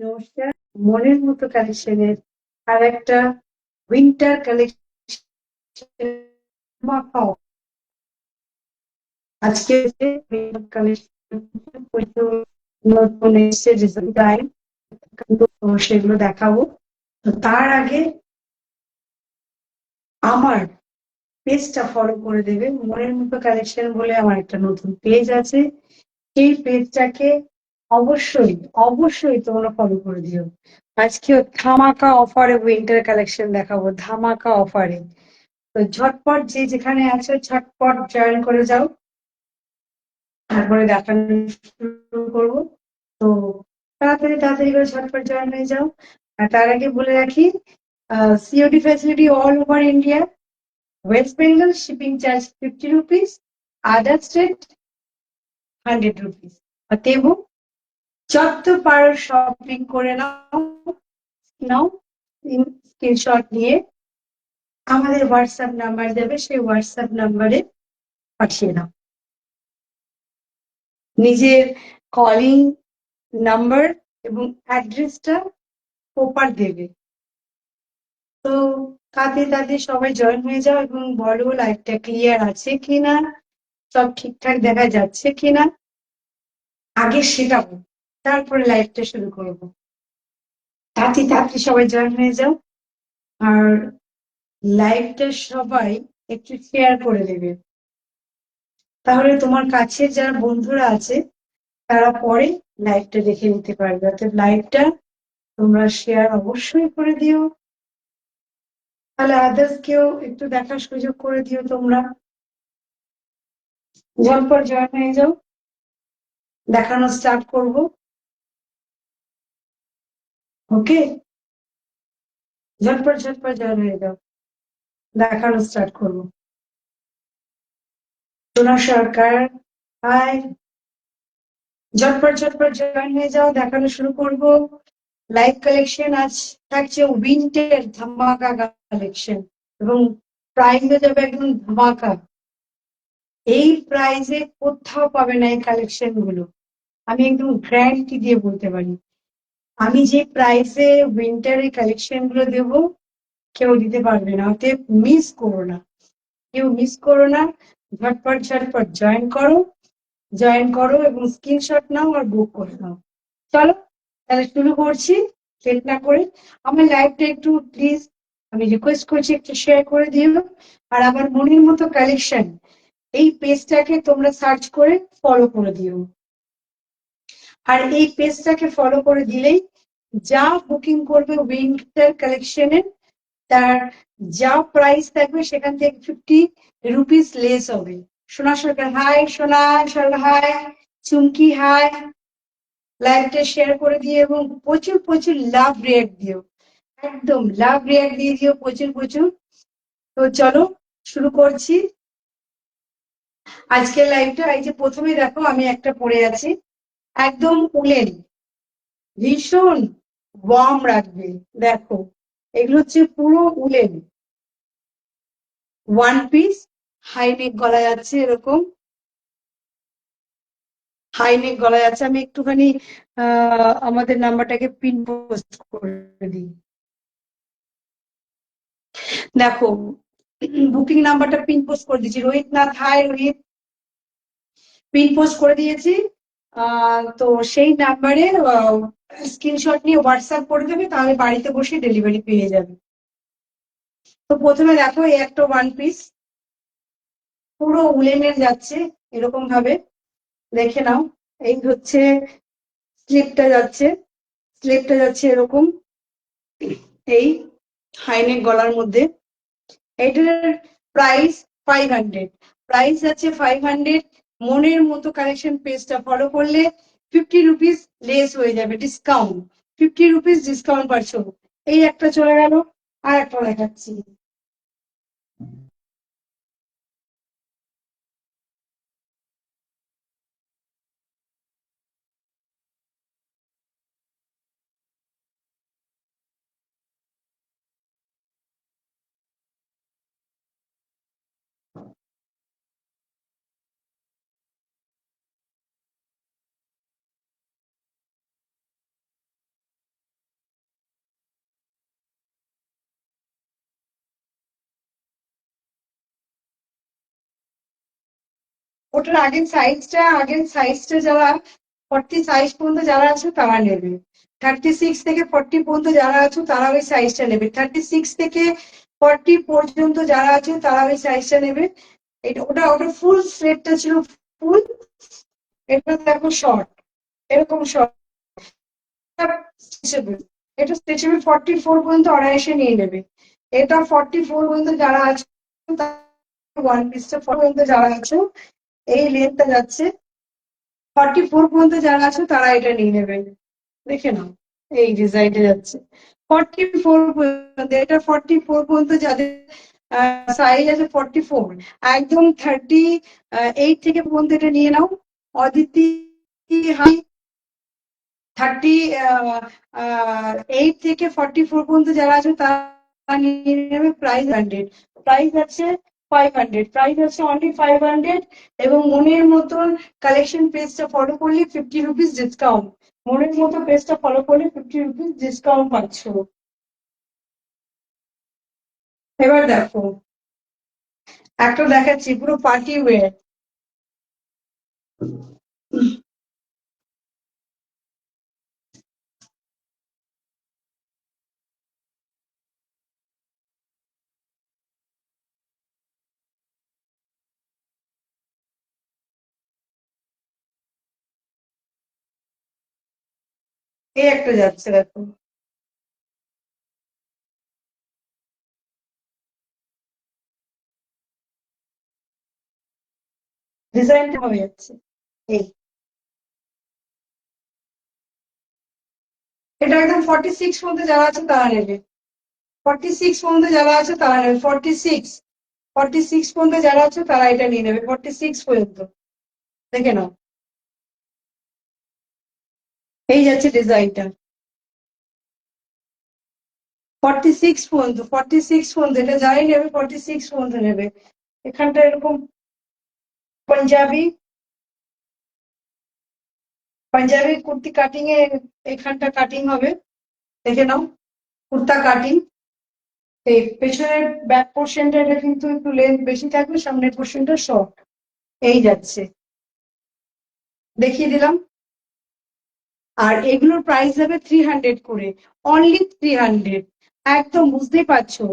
নমস্কার। মনের মতো কালেকশনের আর একটা উইন্টার কালেকশন মাখাও। আজকে কালেকশন প্রচুর নতুন এসছে ডিজাইন, তো সেগুলো দেখাবো। তো তার আগে আমার পেজটা ফলো করে দেবে। মনের মতো কালেকশন বলে আমার একটা নতুন পেজ আছে, সেই পেজটাকে অবশ্যই অবশ্যই তোমরা ফলো করে দিও। আজকে ধামাকা অফারে উইন্টার কালেকশন দেখাবো, ধামাকা অফারে। তো ঝটপট যে যেখানে আছে ঝটপট জয়েন করে যাও, তারপরে দেখানো শুরু করবো। তো তাড়াতাড়ি তাড়াতাড়ি করে ঝটপট জয়েন হয়ে যাও। আর তার আগে বলে রাখি, COD facility all over India. West Bengal shipping charge 50 rupees, other state 100 rupees. অতএব যত পারো শপিং করে নাও, নাও স্ক্রিনশট নিয়ে আমাদের হোয়াটসঅ্যাপ নাম্বার দেবে, সেই হোয়াটসঅ্যাপ নাম্বারে পাঠিয়ে দাও নিজের কলিং নাম্বার এবং অ্যাড্রেসটা প্রপার দেবে। তো তাতে তাতে সবাই জয়েন হয়ে যাও এবং বলো লাইভটা ক্লিয়ার আছে কিনা, সব ঠিকঠাক দেখা যাচ্ছে কিনা। আগে সেটা বলো, তারপরে লাইভটা শুরু করবো। তাতে তাতে সবাই জয়েন হয়ে যাও। আর লাইভটা সবাই একটু শেয়ার করে দেবে, তাহলে তোমার কাছে যারা বন্ধুরা আছে তারা পরে লাইভটা দেখে নিতে পারবে। অর্থাৎ লাইভটা তোমরা শেয়ার অবশ্যই করে দিও, তাহলে আদার্স কেউ একটু দেখার সুযোগ করে দিও তোমরা। ঝটপট জয়েন হয়ে যাও, দেখানো স্টার্ট করব। ওকে, ঝটপট ঝটপট জয়েন হয়ে যাও, দেখানো স্টার্ট করব। সোনা সরকার, হাই। ঝটপট ঝটপট জয়েন হয়ে যাও, দেখানো শুরু করব। লাইভ কালেকশন আজ থাকছে উইন্টার ধামাকা কালেকশন, এবং প্রাইসে যাবে একদম ধামাকা। এই প্রাইসে কোথাও পাবে না এই কালেকশন গুলো, আমি একদম গ্যারান্টি দিয়ে বলতে পারি। আমি যে প্রাইসে উইন্টারের কালেকশন গুলো দেবো কেউ দিতে পারবে না, অতএব মিস করো না, কেউ মিস করো না। ঝটপট ঝটপট জয়েন করো, জয়েন করো এবং স্ক্রিনশট নাও আর বুক করে নাও। চলো তাহলে শুরু করছি লেট না করে। আমার লাইভটা একটু প্লিজ আমি রিকোয়েস্ট করছি একটু শেয়ার করে দিও। আর আমার মনের মতো কালেকশন এই পেজটাকে তোমরা সার্চ করে ফলো করে দিও। আর এই পেজটাকে ফলো করে দিলেই যা বুকিং করবে উইন্টার কালেকশনের, তার যা প্রাইস থাকবে সেখান থেকে 50 রুপিস লেস হবে। সোনা সরকার হাই, সোনা সরকার হাই, চুমকি হাই। লাইভটা শেয়ার করে দিও এবং প্রচুর প্রচুর লাভ রিয়াক্ট দিও, একদম লাভ রিয়াক্ট দিয়ে দিও প্রচুর প্রচুর। তো চলো শুরু করছি আজকের লাইভটা। এই যে প্রথমে দেখো আমি একটা পরে আছি, একদম উলেন, ভীষণ ওয়ার্ম রাখবে। দেখো এগুলো হচ্ছে পুরো woollen, one piece, high neck গলা যাচ্ছে এরকম, হাই নেক গলা যাচ্ছে। আমি একটুখানি আমাদের নাম্বারটাকে পিন পোস্ট করে দিই। দেখো বুকিং নাম্বারটা পিন পোস্ট করে দিয়েছি, Rohit Nath, hi Rohit, pin post করে দিয়েছি। তো সেই নাম্বারে স্ক্রিনশট নিয়ে হোয়াটসঅ্যাপ করে দেবে, তাহলে বাড়িতে বসে ডেলিভারি পেয়ে যাবে। তো প্রথমে দেখো এই একটা ওয়ান পিস পুরো উলেনের যাচ্ছে এরকম ভাবে, দেখে নাও। এই হচ্ছে স্লিপটা যাচ্ছে, স্লিপটা যাচ্ছে এরকম, এই হাইনেক গলার মধ্যে। এটার প্রাইস 500, প্রাইস আছে 500। মনের মতো কালেকশন পেজটা ফলো করলে 50 রুপিস লেস হয়ে যাবে, ডিসকাউন্ট 50 রুপিস ডিসকাউন্ট পাচ্ছ। এই একটা চলে গেল, আর একটা দেখাচ্ছি। ওটার আগের সাইজটা যারা 40 সাইজ পর্যন্ত যারা আছে তারা নেবে। 36 থেকে 40 পর্যন্ত যারা আছে তারা ওই সাইজটা নেবে। 36 থেকে 40 পর্যন্ত যারা আছে তারা ওই সাইজটা নেবে। এটা ওটা ওটা ফুল স্লেটটা ছিল ফুল। এটা দেখো শর্ট, এরকম শর্ট। স্ট্রেচেবল, এটা স্ট্রেচেবল 44 পর্যন্ত অনায়াসে নিয়ে নেবে। এটা 44 পর্যন্ত যারা আছে, ওয়ান পিসটা পর্যন্ত যারা আছে, এই লেন্থটা যাচ্ছে 44 পর্যন্ত যারা আছে তারা এটা নিয়ে নেবে। দেখে নাও, এই ডিজাইনটা যাচ্ছে 44 পর্যন্ত। এটা 44 পর্যন্ত যাদের সাইজ আছে 44, একদম 38 থেকে পর্যন্ত এটা নিয়ে নাও। অদিতি হাই 38 থেকে 44 পর্যন্ত যারা আছে তারা নিয়ে নেবে। প্রাইস আছে 500, প্রাইস আছে অনলি 500। এবং মনের মতন কালেকশন পেজটা ফলো করলে 50 রুপিস ডিসকাউন্ট। মনের মতো পেজটা ফলো করলে 50 রুপিস ডিসকাউন্ট পাচ্ছ। এবার দেখো, একটা দেখাচ্ছি পুরো পার্টি ওয়্যার। এই একটা যাচ্ছে দেখো, ডিজাইনটা হয়ে যাচ্ছে এই। এটা একদম 46 পর্যন্ত যারা আছে তারা নেবে। 46 পর্যন্ত যারা আছে তারা নেবে। 46 পর্যন্ত যারা আছে তারা এটা নিয়ে নেবে। 46 পর্যন্ত দেখে নাও, এই যাচ্ছে ডিজাইনটা। 46 পর্যন্ত, 46 পর্যন্ত এটা যাই নেবে 46 পর্যন্ত নেবে। এখানটা এরকম পাঞ্জাবি, পাঞ্জাবি কুর্তি কাটিং এ এখানটা কাটিং হবে, দেখে নাও। কুর্তা কাটিং, এই পেছনের ব্যাক পোর্শনটা এটা কিন্তু একটু লেন্থ বেশি থাকবে, সামনের পোর্শনটা শর্ট। এই যাচ্ছে, দেখিয়ে দিলাম। আর এগুলোর প্রাইস যাবে 300 করে, অনলি 300। একদম বুঝতেই পারছো,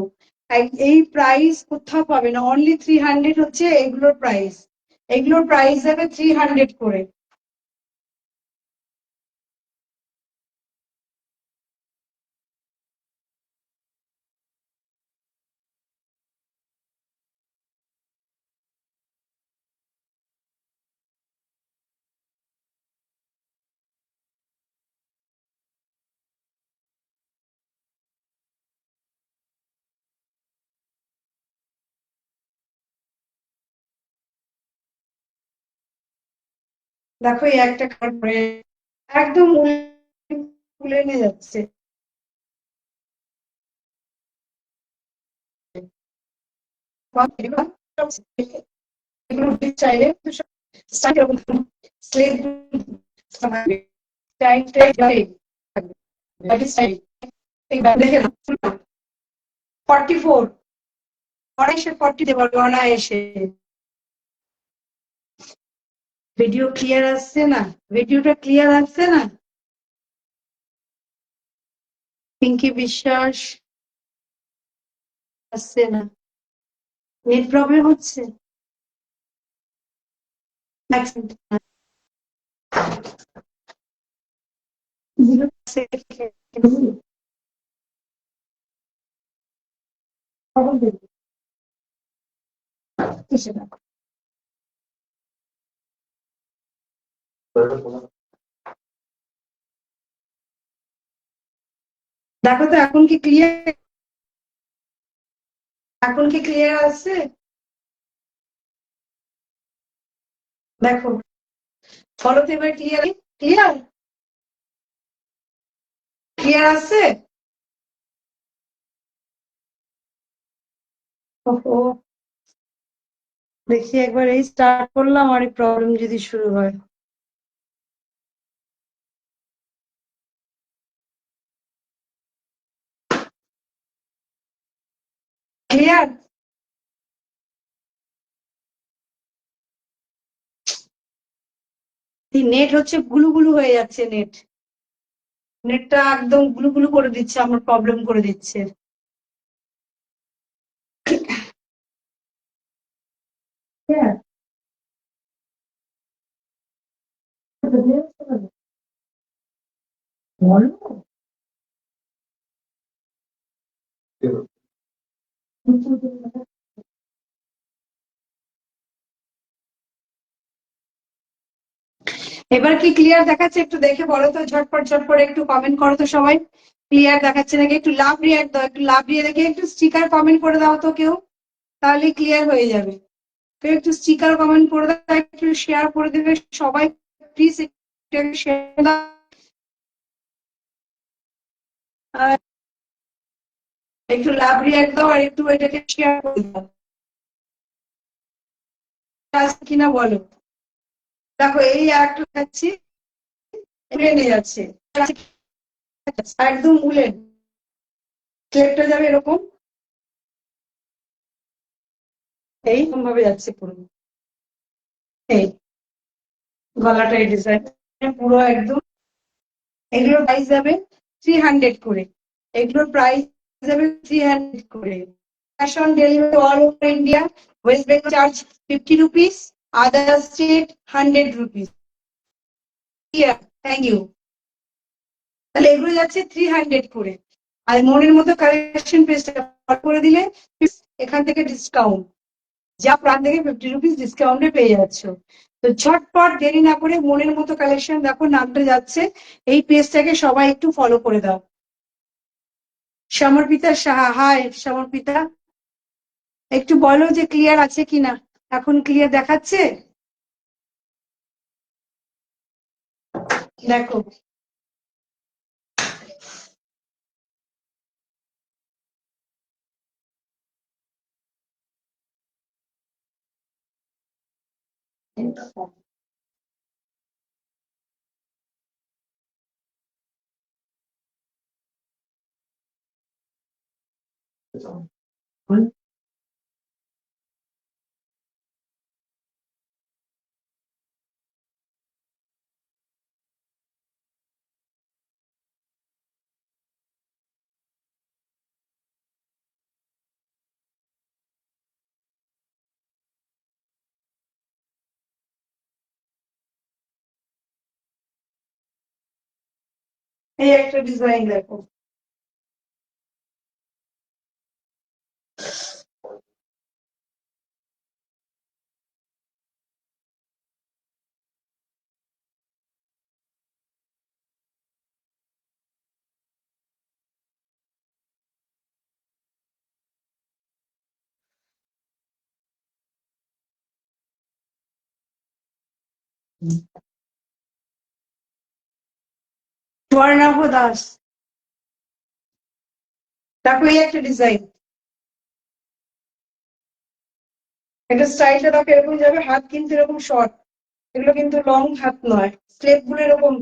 এই প্রাইস কোথাও পাবে না। অনলি 300 হচ্ছে এগুলোর প্রাইস। এগুলোর প্রাইস যাবে 300 করে। দেখো এই একটা কালার পরে একদম খুলে নিয়ে যাচ্ছে। এগুলো চাইলে স্টাইল এরকম স্লেভ দেখে না 44, অনায়াসে 40 দেবো অনায়াসে। ভিডিও ক্লিয়ার আসছে না? ভিডিওটা ক্লিয়ার আসছে না? পিঙ্কি বিশ্বাস আসছে না, নেট প্রবলেম হচ্ছে। এক second। খবর দেবো কিসে না। দেখো তো এখন কি ক্লিয়ার? এখন কি ক্লিয়ার আসছে? দেখো, বলো তো এবার ক্লিয়ার, ক্লিয়ার ক্লিয়ার আসছে? ওহো, দেখি একবার এই স্টার্ট করলাম আর প্রবলেম যদি শুরু হয়। ক্লিয়ার? নেট হচ্ছে গুলু গুলু হয়ে যাচ্ছে, নেটটা একদম গুলু গুলু করে দিচ্ছে, আমার প্রবলেম করে দিচ্ছে। এবার কি ক্লিয়ার দেখাচ্ছে? একটু দেখে বলো তো, ঝটপট ঝটপট একটু কমেন্ট করো তো সবাই। ক্লিয়ার দেখাচ্ছে নাকি? একটু লাভ রিয়াক্ট দাও, একটু লাভ দিয়ে দেখে একটু স্টিকার কমেন্ট করে দাও তো কেউ, তাহলে ক্লিয়ার হয়ে যাবে। কেউ একটু স্টিকার কমেন্ট করে দাও, একটু শেয়ার করে দেবে সবাই প্লিজ, একটু শেয়ার দাও। একটু লাভ রিয়াক্ট দাও আর একটু এটাকে শেয়ার করে দাও, কিনা বলো। দেখো এই একটা খাচ্ছি, উলেনে যাচ্ছে, একদম উলেন, ক্লেপটা যাবে এরকম, এইরকম ভাবে যাচ্ছে পুরো। এই গলাটা এই ডিজাইন পুরো একদম। এগুলোর প্রাইস যাবে 300 করে, এগুলোর প্রাইস যাবে 300 করে। Cash on delivery all over India, West Bengal charge 50 rupees, other state 100 rupees. Thank you. তাহলে এগুলো যাচ্ছে 300 করে। আর মনের মতো কালেকশন পেজটা করে দিলে এখান থেকে ডিসকাউন্ট, যা প্রাণ থেকে 50 রুপিস ডিসকাউন্টে পেয়ে যাচ্ছ। তো ঝটপট দেরি না করে মনের মতো কালেকশন দেখো, নামটা যাচ্ছে, এই পেজটাকে সবাই একটু ফলো করে দাও। সমর্পিতা সাহা, হাই সমর্পিতা, একটু বলো যে ক্লিয়ার আছে কিনা, এখন ক্লিয়ার দেখাচ্ছে? দেখো এই একটা ডিজাইন দেখো, স্বর্ণাভ দাস, দেখো এই একটা ডিজাইন, এটা স্টাইলটা দেখো এরকম যাবে, হাত কিন্তু এরকম শর্ট, এগুলো কিন্তু লং হাত নয়, স্লেপ গুলো এরকম।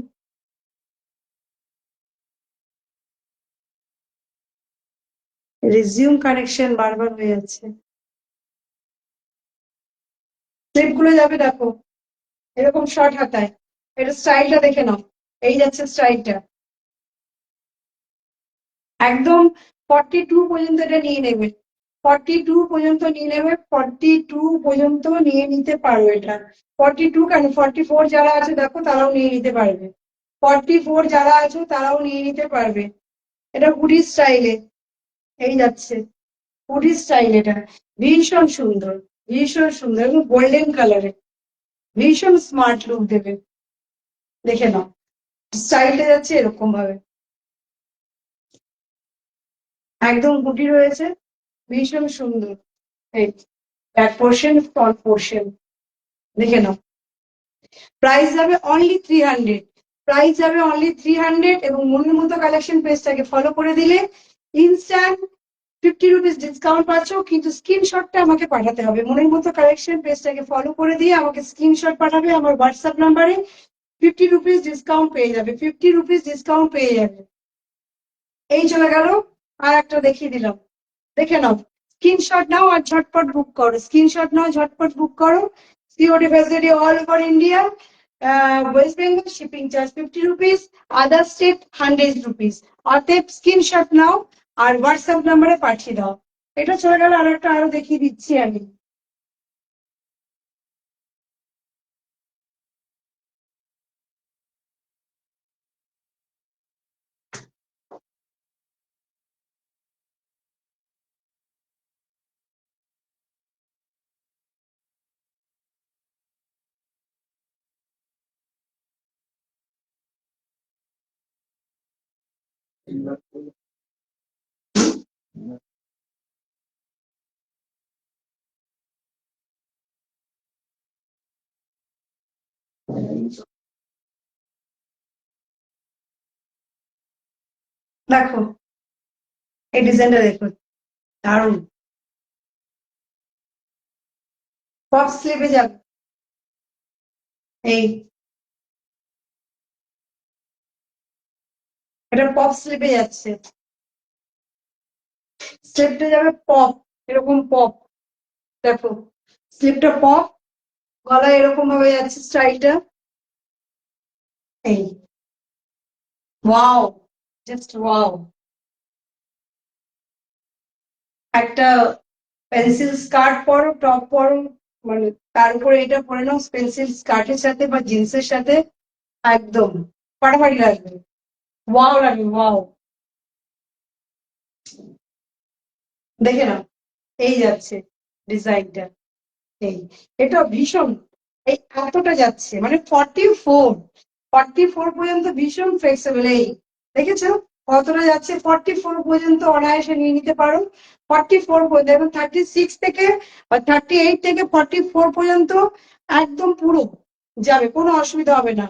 রিজিউম কানেকশন বারবার হয়ে যাচ্ছে, স্লেপ গুলো যাবে দেখো এরকম শর্ট হাতায়, এটা স্টাইলটা দেখে নাও, এই যাচ্ছে স্টাইলটা একদম 42 পর্যন্ত, এটা নিয়ে নেবে 42 পর্যন্ত নিয়ে নেবে, 42 পর্যন্ত নিয়ে নিতে পারো এটা। 42 কেন, 44 যারা আছে দেখো তারাও নিয়ে নিতে পারবে, 44 যারা আছে তারাও নিয়ে নিতে পারবে। এটা হুডি স্টাইলে এই যাচ্ছে, হুডি স্টাইল, এটা ভীষণ সুন্দর, ভীষণ সুন্দর, গোল্ডেন কালারে, ভীষণ স্মার্ট লুক দেবে, দেখে নাও স্টাইলটা যাচ্ছে এরকম ভাবে, একদম হুডি রয়েছে, ভীষণ সুন্দর। এই ব্যাক পোর্শন, ফ্রন্ট পোর্শন, দেখে নাও। প্রাইস যাবে অনলি 300, প্রাইস যাবে অনলি 300, এবং মনের মতো কালেকশন পেজটাকে ফলো করে দিলে ইনস্ট্যান্ট 50 রুপিস ডিসকাউন্ট পাচ্ছ। কিন্তু স্ক্রিনশটটা আমাকে পাঠাতে হবে, মনের মতো কালেকশন পেজটাকে ফলো করে দিয়ে আমাকে স্ক্রিনশট পাঠাবে আমার হোয়াটসঅ্যাপ নাম্বারে, 50 রুপিস ডিসকাউন্ট পেয়ে যাবে, 50 রুপিস ডিসকাউন্ট পেয়ে যাবে। এই চলে গেল, আর একটা দেখিয়ে দিলাম, দেখে নাও, স্ক্রিনশট নাও আর ঝটপট বুক করো, স্ক্রিনশট নাও ঝটপট বুক করো, COD facility all over India, West Bengal shipping charge 50 rupees, other state 100 rupees. অতএব স্ক্রিনশট নাও আর হোয়াটসঅ্যাপ নাম্বারে পাঠিয়ে দাও। এটা চলে গেল, আর একটা আরো দেখিয়ে দিচ্ছি আমি। দেখো এই ডিজাইনটা, দেখো দারুণ। পপ স্লিভে যাবে এই, এটা পপ স্লিভে যাচ্ছে, স্লিপটা যাবে পপ, এরকম পপ। দেখো স্লিপটা পপ, গলা এরকম ভাবে যাচ্ছে স্টাইলটা। এই ওয়াও, জাস্ট ওয়াও। একটা পেন্সিল স্কার্ট পরো, টপ পরো, মানে তার উপরে এটা পরে নাও পেন্সিল স্কার্টের সাথে বা জিন্সের সাথে, একদম ফাটাফাটি লাগবে, ওয়াও লাগবে, ওয়াও। দেখে নাও, এই যাচ্ছে ডিজাইনটা, এই এটা ভীষণ, এই এতটা যাচ্ছে মানে 44 পর্যন্ত, ভীষণ ফ্লেক্সিবল। এই দেখেছো কতটা যাচ্ছে, 44 পর্যন্ত অনায়াসে নিয়ে নিতে পারো। 44 পর্যন্ত, এবং 36 থেকে বা 38 থেকে 44 পর্যন্ত একদম পুরো যাবে, কোনো অসুবিধা হবে না।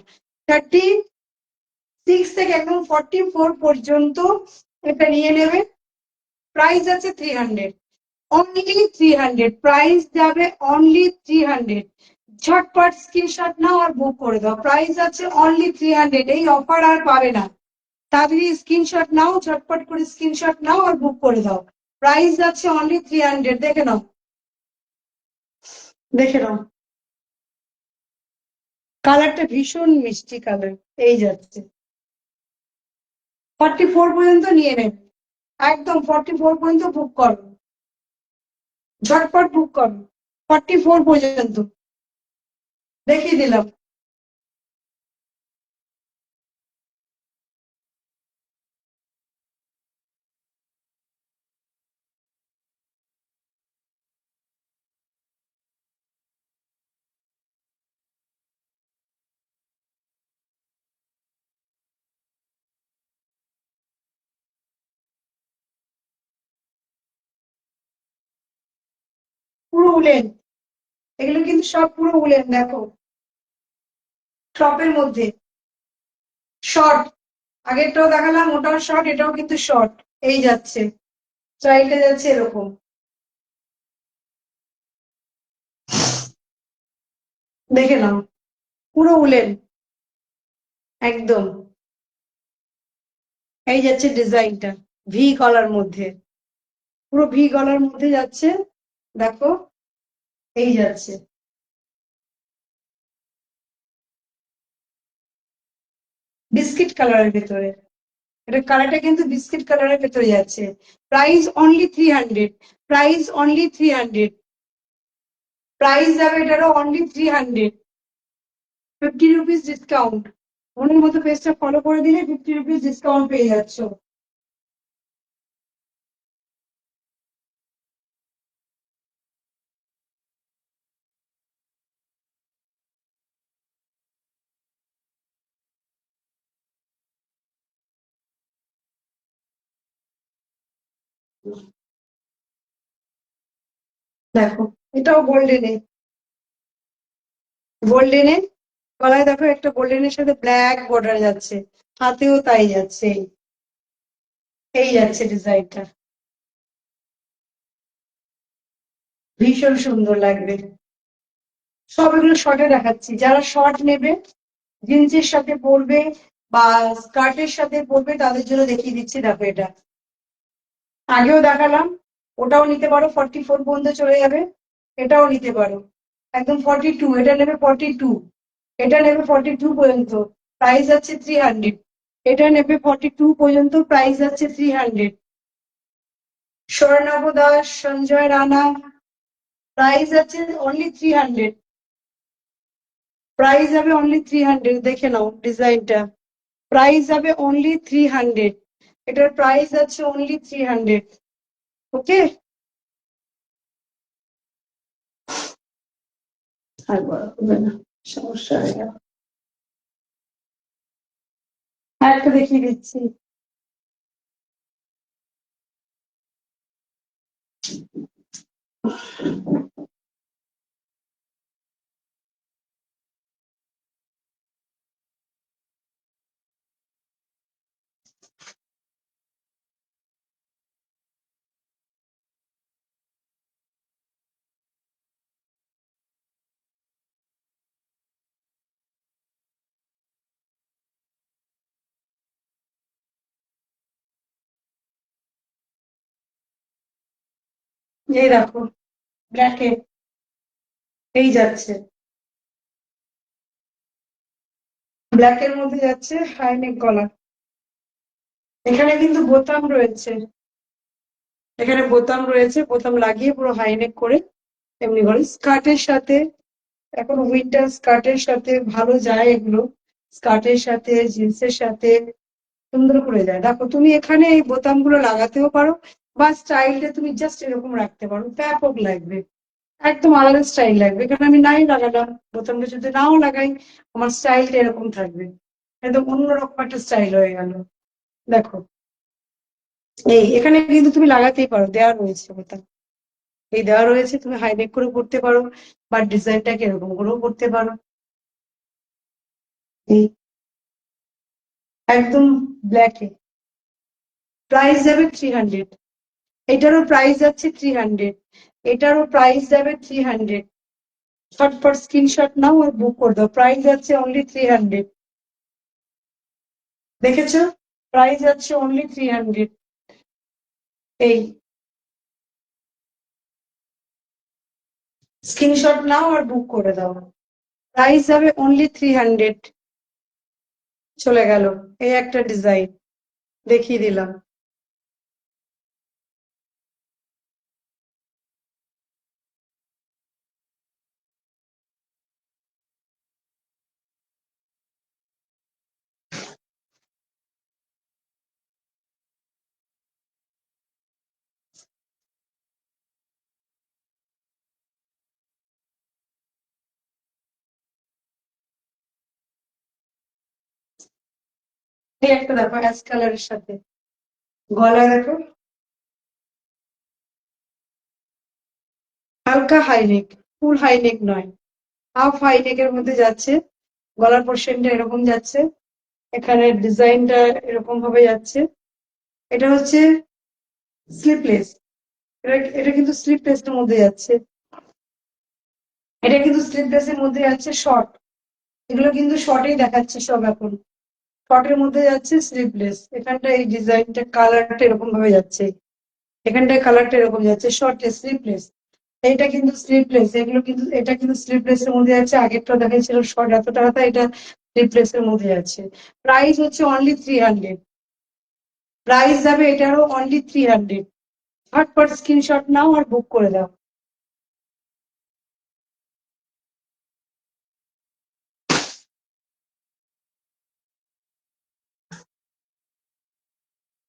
36 থেকে একদম 44 পর্যন্ত এটা নিয়ে নেবে। প্রাইস আছে 300, অনলি 300, প্রাইস যাবে অনলি 300। ঝটপট স্ক্রিনশট নাও আর বুক করে দাও, প্রাইস আছে অনলি 300, এই অফার আর পাবে না। তাড়াতাড়ি স্ক্রিনশট নাও, ঝটপট করে স্ক্রিনশট নাও আর বুক করে দাও, প্রাইস আছে অনলি 300। দেখে নাও, দেখে নাও, কালারটা ভীষণ মিষ্টি কালার, এই যাচ্ছে 44 পর্যন্ত নিয়ে নেবে, একদম 44 পর্যন্ত বুক করো, ঝটপট বুক করো, 44 পর্যন্ত দেখিয়ে দিলাম। পুরো উলেন, এগুলো কিন্তু সব পুরো উলেন। দেখো টপের মধ্যে শর্ট, আগেরটাও দেখালাম ওটাও শর্ট, এটাও কিন্তু শর্ট, এই যাচ্ছে স্টাইলটা যাচ্ছে এরকম। দেখে নাও, পুরো উলেন একদম, এই যাচ্ছে ডিজাইনটা ভি গলার মধ্যে, পুরো ভি গলার মধ্যে যাচ্ছে। দেখো এই যাচ্ছে, বিস্কিট কালারের ভেতরে, এটা কালারটা কিন্তু বিস্কিট কালারের ভেতরে যাচ্ছে। Price only 300, price only 300, price যাবে এটারও অনলি 300, 50 রুপিস ডিসকাউন্ট। মনের মতো পেজটা ফলো করে দিলে 50 রুপিস ডিসকাউন্ট পেয়ে যাচ্ছ। দেখো এটাও গোল্ডেনে, গোল্ডেনে গলায় দেখো একটা গোল্ডেনের সাথে ব্ল্যাক বর্ডার যাচ্ছে, হাতেও তাই যাচ্ছে, এই যাচ্ছে ডিজাইনটা, ভীষণ সুন্দর লাগবে। সব এগুলো শর্টে দেখাচ্ছি, যারা শর্ট নেবে জিন্সের সাথে পরবে বা স্কার্টের সাথে পরবে তাদের জন্য দেখিয়ে দিচ্ছি। দেখো এটা আগেও দেখালাম, ওটাও নিতে পারো, 44 পর্যন্ত চলে যাবে, এটাও নিতে পারো একদম 42, এটা নেবে 42। এটা নেবে 42 পর্যন্ত, প্রাইস আছে 300। এটা নেবে 42 পর্যন্ত, প্রাইস আছে 300। স্বর্ণাভ দাস, সঞ্জয় রানা, প্রাইস আছে অনলি 300। প্রাইস হবে অনলি 300। দেখে নাও ডিজাইনটা, প্রাইস হবে অনলি 300। এটার প্রাইস আছে অনলি 300। ওকে, আর বড় হবে না, সমস্যা হয়ে গেল। একটা দেখিয়ে দিচ্ছি। এই দেখো, ব্ল্যাকে এই যাচ্ছে, ব্ল্যাকের মধ্যে যাচ্ছে, হাই নেক গলা। এখানে কিন্তু বোতাম রয়েছে, এখানে বোতাম রয়েছে, বোতাম লাগিয়ে পুরো হাই নেক করে এমনি করে স্কার্টের সাথে। এখন উইন্টার স্কার্টের সাথে ভালো যায় এগুলো, স্কার্টের সাথে জিন্সের সাথে সুন্দর করে যায়। দেখো তুমি এখানে এই বোতামগুলো লাগাতেও পারো, বা স্টাইলটা তুমি জাস্ট এরকম রাখতে পারো, ব্যাপক লাগবে, একদম আলাদা স্টাইল লাগবে। এখানে আমি নাই লাগালাম, বোতামটা যদি নাও লাগাই আমার স্টাইলটা এরকম থাকবে, একদম অন্যরকম একটা স্টাইল হয়ে গেল। দেখো, এই এখানে কিন্তু তুমি লাগাতেই পারো, দেওয়া রয়েছে বোতাম, এই দেওয়া রয়েছে, তুমি হাইনেক করে পড়তে পারো, বা ডিজাইনটাকে এরকম করেও পড়তে পারো। এই একদম ব্ল্যাকে, প্রাইস যাবে 300। এটারও প্রাইস যাচ্ছে 300। এটারও প্রাইস যাবে 300। ফটফট স্ক্রিনশট নাও আর বুক করে দাও, প্রাইস যাচ্ছে অনলি 300। দেখেছো, প্রাইস যাচ্ছে অনলি 300। এই স্ক্রিনশট নাও আর বুক করে দাও, প্রাইস যাবে অনলি 300। চলে গেল, এই একটা ডিজাইন দেখিয়ে দিলাম। এই একটা দেখো অ্যাশ কালারের সাথে, গলা দেখো, হালকা হাইনেক, ফুল হাইনেক নয়, হাফ হাইনেকের মধ্যে যাচ্ছে, গলার পোর্শনটা এরকম যাচ্ছে, এখানে ডিজাইনটা এরকম ভাবে যাচ্ছে। এটা হচ্ছে স্লিপলেস, এটা এটা কিন্তু স্লিপলেস এর মধ্যে যাচ্ছে, এটা কিন্তু স্লিপলেস এর মধ্যে যাচ্ছে শর্ট। এগুলো কিন্তু শর্টেই দেখাচ্ছে সব এখন, শর্টের মধ্যে যাচ্ছে স্লিপলেস। এখানটা এই ডিজাইনটা কালারটা এরকম ভাবে যাচ্ছে, এখানটায় কালারটা এরকম যাচ্ছে, শর্ট স্লিপলেস। এইটা কিন্তু স্লিপলেস, এগুলো কিন্তু, এটা কিন্তু স্লিপলেস এর মধ্যে যাচ্ছে, আগেরটা দেখাচ্ছিল শর্ট এত টাকা, এটা স্লিপলেস এর মধ্যে যাচ্ছে। প্রাইস হচ্ছে অনলি 300। প্রাইস যাবে এটারও অনলি 300। ঝটপট স্ক্রিনশট নাও আর বুক করে দাও।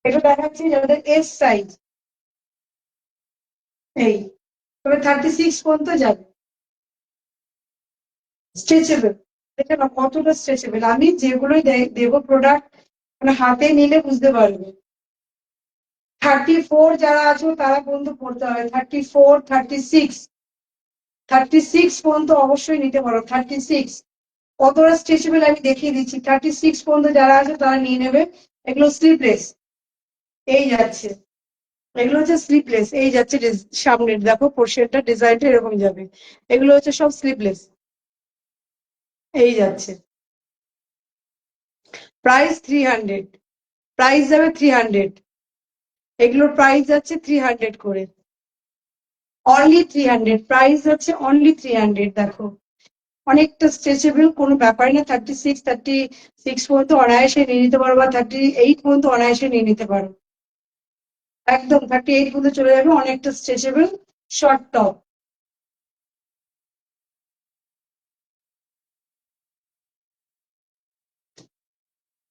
এটা দেখাচ্ছি যাদের এস সাইজ, এই তবে 36 পর্যন্ত যাবে, স্ট্রেচেবল। দেখে না কতটা স্ট্রেচেবল, আমি যেগুলোই দেবো প্রোডাক্ট মানে হাতে নিলে বুঝতে পারবে। 34 যারা আছো তারা পর্যন্ত পড়তে হবে, 34, 36, 36 পর্যন্ত অবশ্যই নিতে পারো। 36 কতটা স্ট্রেচেবল আমি দেখিয়ে দিচ্ছি, 36 পর্যন্ত যারা আছে তারা নিয়ে নেবে। এগুলো স্লিপলেস, এই যাচ্ছে, এগুলো হচ্ছে স্লিপলেস, এই যাচ্ছে সামনের দেখো পোর্শনটা, ডিজাইনটা এরকম যাবে। এগুলো হচ্ছে সব স্লিপলেস, এই যাচ্ছে। প্রাইস 300, প্রাইস যাবে 300। এগুলোর প্রাইস যাচ্ছে 300 করে, অনলি 300, প্রাইস যাচ্ছে অনলি 300। দেখো অনেকটা স্ট্রেচেবল, কোনো ব্যাপার না। 36 পর্যন্ত অনায়াসে নিয়ে নিতে পারো, বা 38 পর্যন্ত অনায়াসে নিয়ে নিতে পারো। একদম 38 পর্যন্ত চলে যাবে, অনেকটা স্ট্রেচেবল শর্ট টপ।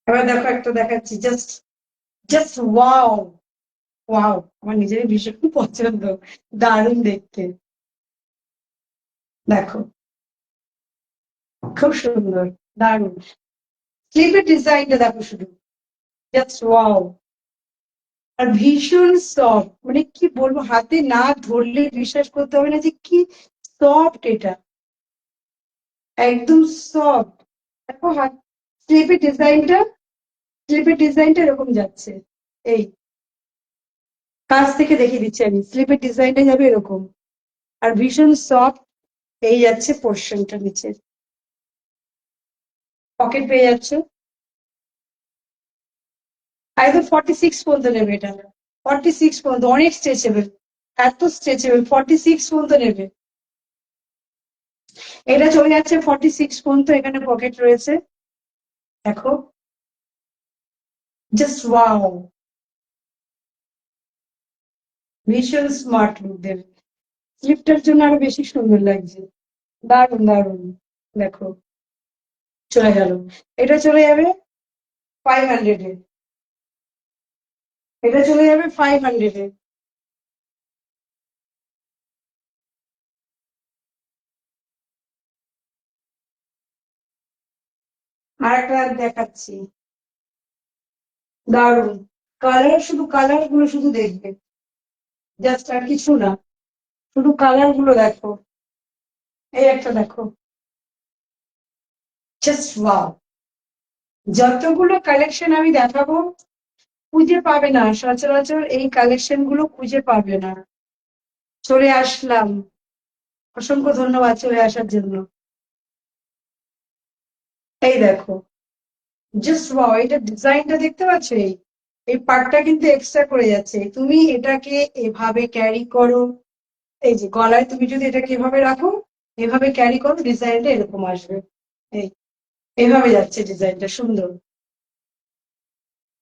এবার দেখো একটা দেখাচ্ছি, জাস্ট জাস্ট ওয়াও। ওয়াও, আমার নিজেরই ভীষণ পছন্দ, দারুণ দেখতে। দেখো, খুব সুন্দর, দারুণ। স্লিপের ডিজাইনটা দেখো শুধু, জাস্ট ওয়াও। আর ভীষণ সফট, মানে কি বলবো, হাতে না ধরলে বিশ্বাস করতে হবে না যে কি সফট এটা, একদম সফট। দেখো হাত, স্লিপের ডিজাইনটা, স্লিপের ডিজাইনটা এরকম যাচ্ছে। এই কাছ থেকে দেখিয়ে দিচ্ছি আমি, স্লিপের ডিজাইনটা যাবে এরকম, আর ভীষণ সফট। এই যাচ্ছে পোর্শনটা নিচে, পকেট পেয়ে যাচ্ছে। একদম 46 পর্যন্ত নেবে এটা, 46 পর্যন্ত, অনেক স্ট্রেচেবল, এত স্ট্রেচেবল, 46 পর্যন্ত নেবে। এটা চলে যাচ্ছে 46 পর্যন্ত, এখানে পকেট রয়েছে, দেখো, জাস্ট ওয়াও। ভীষণ স্মার্ট লুক দেবে, স্লিপটার জন্য আরো বেশি সুন্দর লাগছে, দারুণ দারুণ। দেখো, চলে গেল। এটা চলে যাবে 500-এ, এটা চলে যাবে 500-এ। আর একটা দেখাচ্ছি, দারুণ কালার, শুধু কালার গুলো শুধু দেখবে, জাস্ট, আর কিছু না, শুধু কালার গুলো দেখো। এই একটা দেখো, জাস্ট ওয়াও। যতগুলো কালেকশন আমি দেখাবো, খুঁজে পাবে না, সচরাচর এই কালেকশন গুলো খুঁজে পাবে না। চলে আসলাম, অসংখ্য ধন্যবাদ চলে আসার জন্য। এই দেখো, জাস্ট ওয়াও, এটা ডিজাইনটা দেখতে পাচ্ছ, এই এই পার্টটা কিন্তু এক্সট্রা করে যাচ্ছে, তুমি এটাকে এভাবে ক্যারি করো, এই যে গলায় তুমি যদি এটাকে এভাবে রাখো, এভাবে ক্যারি করো, ডিজাইনটা এরকম আসবে। এই এভাবে যাচ্ছে ডিজাইনটা, সুন্দর।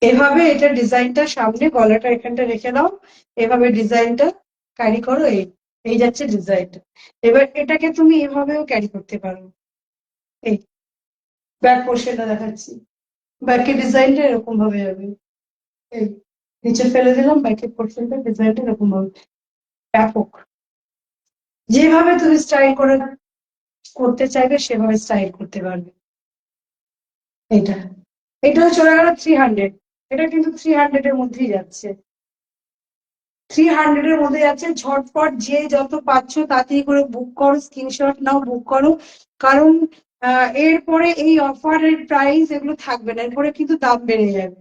এভাবে এটা ডিজাইনটা সামনে, গলাটা এখানটা রেখে দাও, এভাবে ডিজাইনটা ক্যারি করো, এই এই যাচ্ছে ডিজাইনটা। এবার এটাকে তুমি এভাবেও ক্যারি করতে পারো। এই ব্যাক পোর্শনটা দেখাচ্ছি, ব্যাকের ডিজাইনটা এরকম ভাবে যাবে, এই নিচে ফেলে দিলাম, ব্যাকের পোর্শনটা ডিজাইনটা এরকম ভাবে, ব্যাপক। যেভাবে তুমি স্টাইল করে করতে চাইবে সেভাবে স্টাইল করতে পারবে। এটা এটাও চলে গেল 300, এটা কিন্তু 300-এর মধ্যেই যাচ্ছে, 300-এর মধ্যে যাচ্ছে। ঝটপট যে যত পাচ্ছ তাড়াতাড়ি করে বুক করো, স্ক্রিনশট নাও, বুক করো। কারণ এরপরে এই অফারের প্রাইস এগুলো থাকবে না, এরপরে কিন্তু দাম বেড়ে যাবে,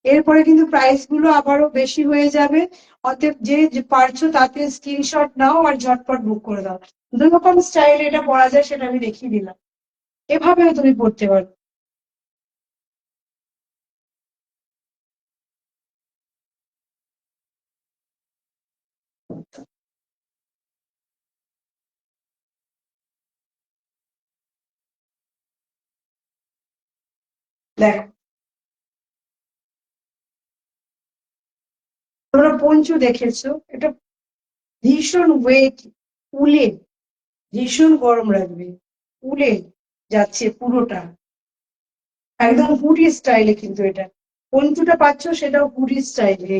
এরপরে কিন্তু প্রাইস গুলো আবারও বেশি হয়ে যাবে। অতএব যে যে পারছো তাতে স্ক্রিনশট নাও আর ঝটপট বুক করে দাও। দু রকম স্টাইলে এটা পরা যায়, সেটা আমি দেখিয়ে দিলাম, এভাবেও তুমি পড়তে পারো। দেখো, তোমরা পঞ্চু দেখেছো, এটা ভীষণ ওয়েট, উলে, ভীষণ গরম রাখবে, উলে যাচ্ছে পুরোটা, একদম হুডি স্টাইলে কিন্তু এটা, পঞ্চুটা পাচ্ছ সেটাও হুডি স্টাইলে,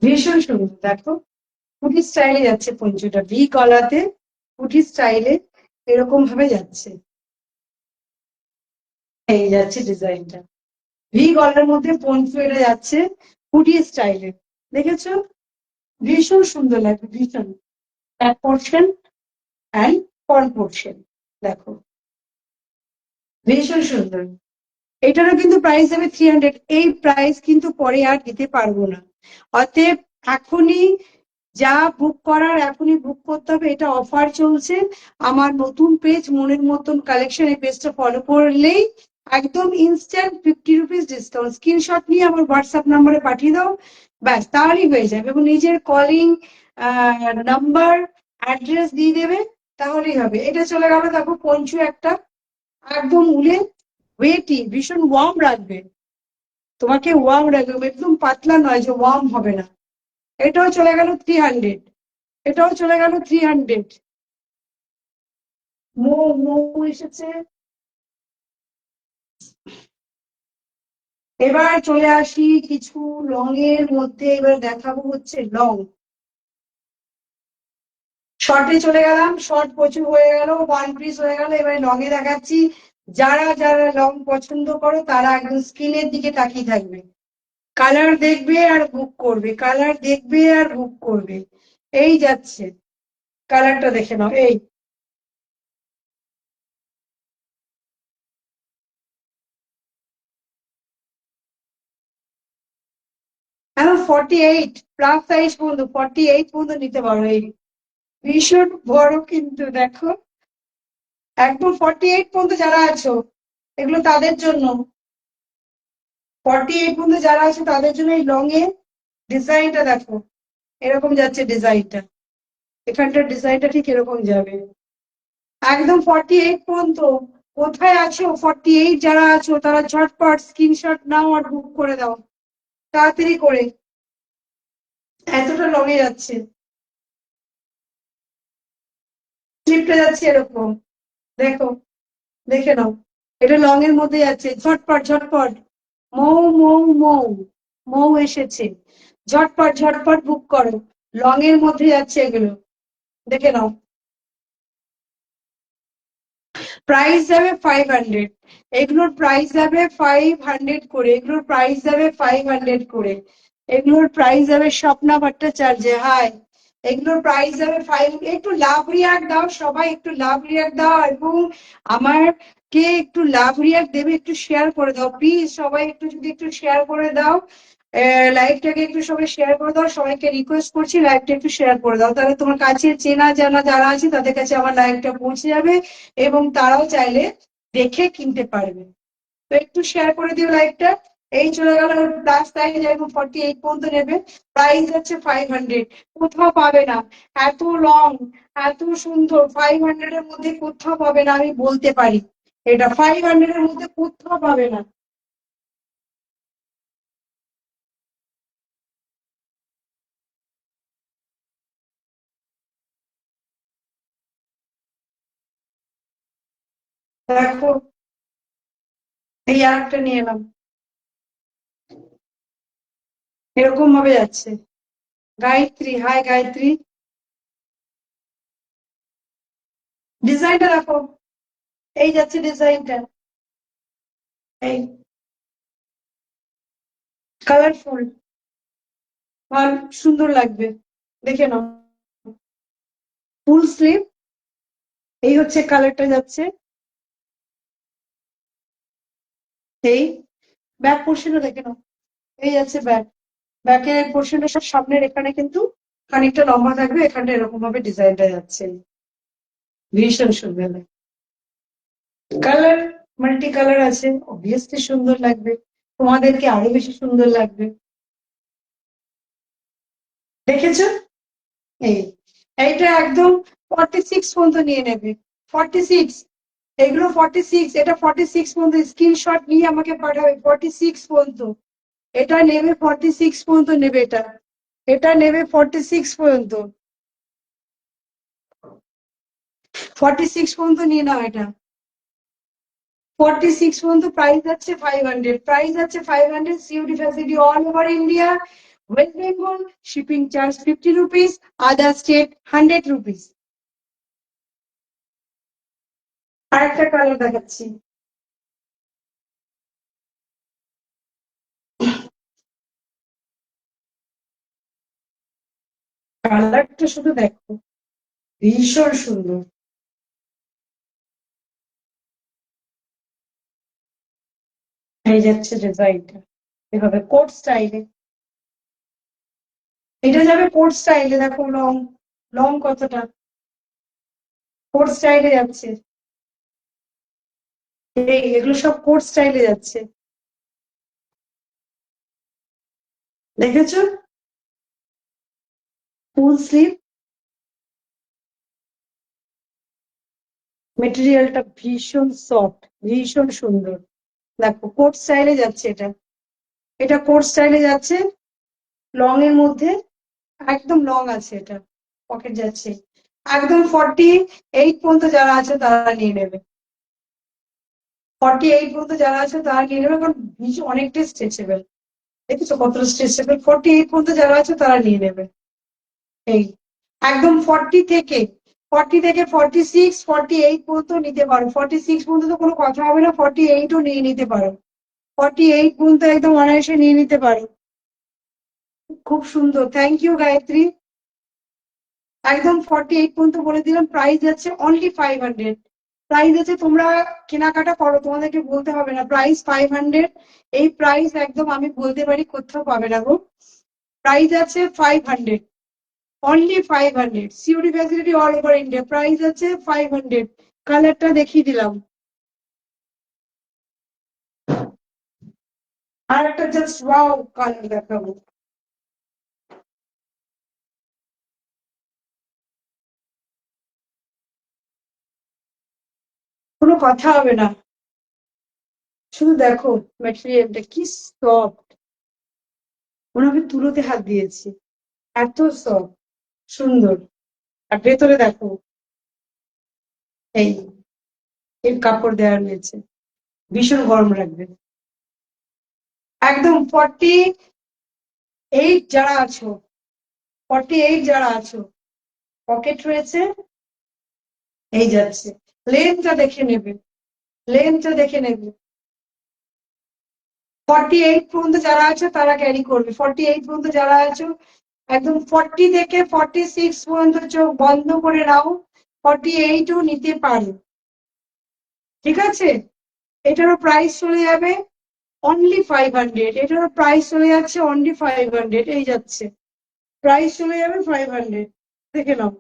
ভীষণ সুন্দর। দেখো, হুডি স্টাইলে যাচ্ছে পঞ্চুটা, ভি গলাতে, হুডি স্টাইলে এরকম ভাবে যাচ্ছে। এই যাচ্ছে ডিজাইনটা, ভি গলার মধ্যে পঞ্চু, এটা যাচ্ছে হুডি স্টাইলে, দেখেছো, ভীষণ সুন্দর লাগবে, ভীষণ। Back portion and front portion, দেখো, ভীষণ সুন্দর। এটারও কিন্তু প্রাইস যাবে 300, এই প্রাইস কিন্তু পরে আর দিতে পারবো না। অতএব এখনই যা বুক করার এখনই বুক করতে হবে, এটা অফার চলছে। আমার নতুন পেজ মনের মতন কালেকশন, এই পেজটা ফলো করলেই একদম ইনস্ট্যান্ট 50 রুপিস ডিসকাউন্ট, স্ক্রিনশট নিয়ে আমার হোয়াটসঅ্যাপ নাম্বারে পাঠিয়ে দাও, ব্যাস তাহলেই হয়ে যাবে। এবং নিজের কলিং নাম্বার অ্যাড্রেস দিয়ে দেবে, তাহলেই হবে। এটা চলে গেল, দেখো পঞ্চু একটা, একদম উলে ওয়েটি, ভীষণ ওয়ার্ম রাখবে তোমাকে, ওয়ার্ম রাখবে, একদম পাতলা নয় যে ওয়ার্ম হবে না। এটাও চলে গেল 300, এটাও চলে গেল 300। মৌ মৌ এসেছে। এবার চলে আসি কিছু লং এর মধ্যে, এবার দেখাবো হচ্ছে লং। শর্টে চলে গেলাম, শর্ট প্রচুর হয়ে গেল, ওয়ান পিস হয়ে গেল, এবার লং এ দেখাচ্ছি। যারা যারা লং পছন্দ করো তারা একদম স্ক্রিনের দিকে তাকিয়ে থাকবে, কালার দেখবে আর বুক করবে, কালার দেখবে আর বুক করবে। এই যাচ্ছে, কালারটা দেখে নাও। এই এখন 48 প্লাস সাইজ পর্যন্ত, 48 পর্যন্ত নিতে পারো। এই ভীষণ বড় কিন্তু দেখো, একদম 48 পর্যন্ত যারা আছো, এগুলো তাদের জন্য। 48 পর্যন্ত যারা আছে তাদের জন্য এই লং এ ডিজাইনটা দেখো, এরকম যাচ্ছে ডিজাইনটা, এখানটার ডিজাইনটা ঠিক এরকম যাবে, একদম 48 পর্যন্ত। কোথায় আছো 48 যারা আছো, তারা ঝটপট স্ক্রিনশট নাও আর বুক করে দাও, তাড়াতাড়ি করে। এতটা লং এ যাচ্ছে, স্লিপটা যাচ্ছে এরকম, দেখো, দেখে নাও। এটা লং এর মধ্যে যাচ্ছে, ঝটপট ঝটপট। মৌ মৌ মৌ, মৌ এসেছে, ঝটপট ঝটপট বুক করো, লং এর মধ্যে যাচ্ছে এগুলো, দেখে নাও। প্রাইস যাবে 500, এগুলোর প্রাইস যাবে 500 করে, এগুলোর প্রাইস যাবে 500 করে, এগুলোর প্রাইস যাবে স্বপ্না ভট্টাচার্য, হাই। এগুলোর প্রাইস যাবে 5। একটু লাভ রিয়াক্ট দাও সবাই, একটু লাভ রিয়াক্ট দাও, এবং আমার কে একটু লাভ রিয়াক্ট দেবে একটু শেয়ার করে দাও প্লিজ, সবাই একটু যদি একটু শেয়ার করে দাও, লাইভটাকে একটু সবাই শেয়ার করে দাও, সবাইকে রিকোয়েস্ট করছি লাইভটা একটু শেয়ার করে দাও, তাহলে তোমার কাছে চেনা জানা যারা আছে তাদের কাছে আমার লাইভটা পৌঁছে যাবে, এবং তারাও চাইলে দেখে কিনতে পারবে। তো একটু শেয়ার করে দিও লাইভটা। এই চলে গেল, প্লাস সাইজ এবং 48 পর্যন্ত নেবে, প্রাইস হচ্ছে 500। কোথাও পাবে না, এত লং, এত সুন্দর 500 এর মধ্যে কোথাও পাবে না, আমি বলতে পারি, এটা 500 এর মধ্যে কোথাও পাবে না। দেখো, এই আর একটা নিয়ে এলাম, এরকম ভাবে যাচ্ছে। গায়ত্রী, হাই গায়ত্রী, ডিজাইনটা দেখো, এই যাচ্ছে ডিজাইনটা, এই কালারফুল, আর সুন্দর লাগবে, দেখে নাও। ফুল স্লিভ, এই হচ্ছে কালারটা যাচ্ছে। এই ব্যাক পোর্শনটা দেখে নাও, এই যাচ্ছে ব্যাক, ব্যাকের পোর্শনটা সব সামনের এখানে কিন্তু খানিকটা লম্বা থাকবে, এখানটা এরকম ভাবে ডিজাইনটা যাচ্ছে, ভীষণ সুন্দর লাগে। কালার মাল্টি কালার আছে, অবভিয়াসলি সুন্দর লাগবে, তোমাদেরকে আরো বেশি সুন্দর লাগবে। দেখেছো, এই এইটা একদম 46 পর্যন্ত নিয়ে নেবে, 46, এগুলো 46, এটা 46 পর্যন্ত, স্ক্রিনশট নিয়ে আমাকে পাঠাবে 46 পর্যন্ত, এটা নেবে 46 পর্যন্ত নেবে, এটা এটা নেবে 46 পর্যন্ত, 46 পর্যন্ত নিয়ে নাও এটা। 46 পর্যন্ত প্রাইস যাচ্ছে 500, প্রাইস যাচ্ছে 500, COD facility all over India, West Bengal, shipping charge 50 rupees, other state 100 rupees. আর একটা কালার দেখাচ্ছি, কালারটা শুধু দেখো, ভীষণ সুন্দর। এই যাচ্ছে ডিজাইনটা, এভাবে কোট স্টাইলে, এটা যাবে কোট স্টাইলে, দেখো লং, লং কতটা, কোট স্টাইলে যাচ্ছে, এই এগুলো সব কোট স্টাইলে যাচ্ছে, দেখেছো, ফুল স্লিভ, মেটেরিয়ালটা ভীষণ সফট, ভীষণ সুন্দর। দেখো কোট স্টাইলে যাচ্ছে এটা, এটা কোট স্টাইলে যাচ্ছে, লং এর মধ্যে, একদম লং আছে এটা, পকেট যাচ্ছে। একদম 48 পর্যন্ত যারা আছে তারা নিয়ে নেবে, 48 পর্যন্ত যারা আছে তারা নিয়ে নেবে, কারণ অনেকটাই স্ট্রেচেবল। দেখেছো কতটা স্ট্রেচেবল? 48 পর্যন্ত যারা আছে তারা নিয়ে নেবে। এই একদম 40 থেকে 46, 48 পর্যন্ত নিতে পারো। 46 পর্যন্ত তো কোনো কথা হবে না, 48ও নিয়ে নিতে পারো। 48 পর্যন্ত একদম অনায়াসে নিয়ে নিতে পারো। খুব সুন্দর, থ্যাংক ইউ গায়ত্রী। একদম 48 পর্যন্ত বলে দিলাম, প্রাইস যাচ্ছে অনলি 500। প্রাইস আছে, তোমরা কেনাকাটা করো, তোমাদেরকে বলতে হবে না, প্রাইস 500। এই প্রাইস একদম আমি বলতে পারি কোথাও পাবে না গো। প্রাইস আছে 500, only 500। COD facility all over India. Price আছে 500। কালারটা দেখিয়ে দিলাম। আর একটা জাস্ট ওয়াও কালার দেখাবো। কোনো কথা হবে না, শুধু দেখো ম্যাটেরিয়ালটা কি সফট, মনে হবে তুলোতে হাত দিয়েছি, এত সফট, সুন্দর। আর ভেতরে দেখো, এই এর কাপড় দেওয়া রয়েছে, ভীষণ গরম রাখবে। একদম 48 যারা আছো, 48 যারা আছো, পকেট রয়েছে, এই যাচ্ছে। লেন্থটা দেখে নেবে, লেন্থটা দেখে নেবে। 48 পর্যন্ত যারা আছে তারা ক্যারি করবে, 48 পর্যন্ত যারা আছো। একদম 40 থেকে 46 পর্যন্ত চোখ বন্ধ করে নাও, 48ও নিতে পারো, ঠিক আছে। এটারও প্রাইস চলে যাবে অনলি 500। এটারও প্রাইস চলে যাচ্ছে অনলি 500, এই যাচ্ছে, প্রাইস চলে যাবে 500। দেখে নাও,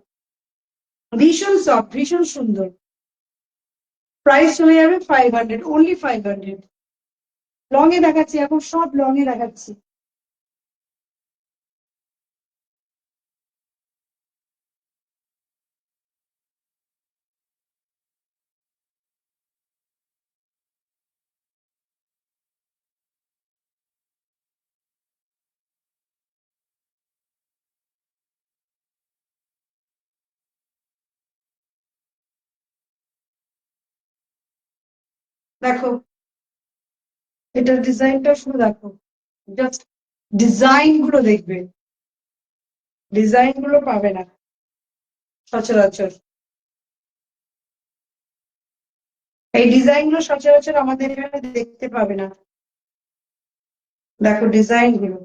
ভীষণ সফট, ভীষণ সুন্দর। প্রাইস চলে যাবে 500, অনলি 500। লং এ দেখাচ্ছি, এখন সব লং এ দেখাচ্ছি। দেখো এটার ডিজাইনটা শুধু দেখো, জাস্ট ডিজাইন গুলো দেখবে, ডিজাইন গুলো পাবে না সচরাচর। এই ডিজাইন গুলো সচরাচর আমাদের এখানে দেখতে পাবে না। দেখো ডিজাইন গুলো,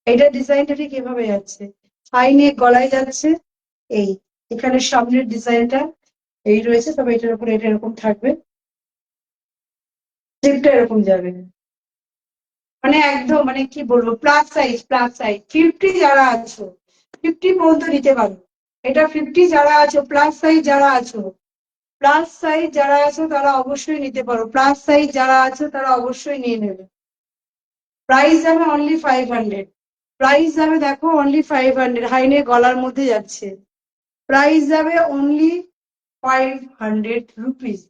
এইটা ডিজাইনটা ঠিক এভাবে যাচ্ছে, হাই নেক গলায় যাচ্ছে। এই এখানে সামনের ডিজাইনটা এই রয়েছে, তবে এটার উপরে এটা এরকম থাকবে, স্লিপটা এরকম যাবে। মানে একদম মানে কি বলবো, প্লাস সাইজ, প্লাস সাইজ 50 যারা আছো 50 পর্যন্ত নিতে পারো। এটা 50 যারা আছো, প্লাস সাইজ যারা আছো, প্লাস সাইজ যারা আছো তারা অবশ্যই নিতে পারো, প্লাস সাইজ যারা আছো তারা অবশ্যই নিয়ে নেবে। প্রাইস যাবে অনলি 500। প্রাইস যাবে দেখো অনলি 500, হাইনে গলার মধ্যে যাচ্ছে। প্রাইস যাবে অনলি 500 রুপিস।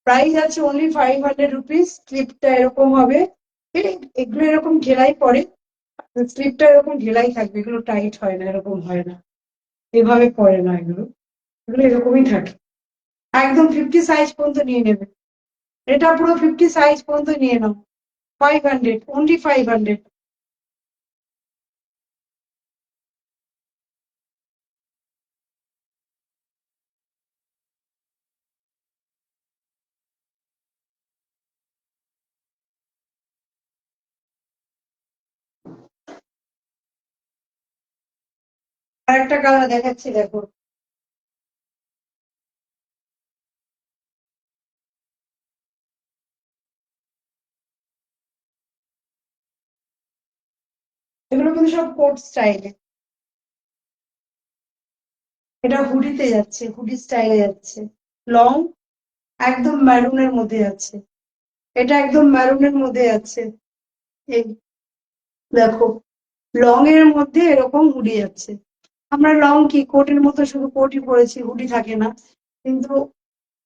প্রাইস আছে অনলি 500 রুপিস। স্লিপটা এরকম হবে, এগুলো এরকম ঘেরাই পরে, স্লিপটা এরকম ঢিলাই থাকবে, এগুলো টাইট হয় না, এরকম হয় না, এভাবে পরে না এগুলো, এগুলো এরকমই থাকে। একদম 50 সাইজ পর্যন্ত নিয়ে নেবে, এটা পুরো 50 সাইজ পর্যন্ত নিয়ে নাও। 500, অনলি 500। আর একটা কালার দেখাচ্ছি দেখো, এগুলো কিন্তু সব কোট স্টাইলে। এটা হুডিতে যাচ্ছে, হুডি স্টাইলে যাচ্ছে, লং, একদম ম্যারুনের মধ্যে যাচ্ছে, এটা একদম ম্যারুনের মধ্যে যাচ্ছে। এই দেখো, লং এর মধ্যে এরকম হুডি যাচ্ছে। আমরা লং কি কোটের মতো শুধু কোটই পরেছি, হুডি থাকে না কিন্তু।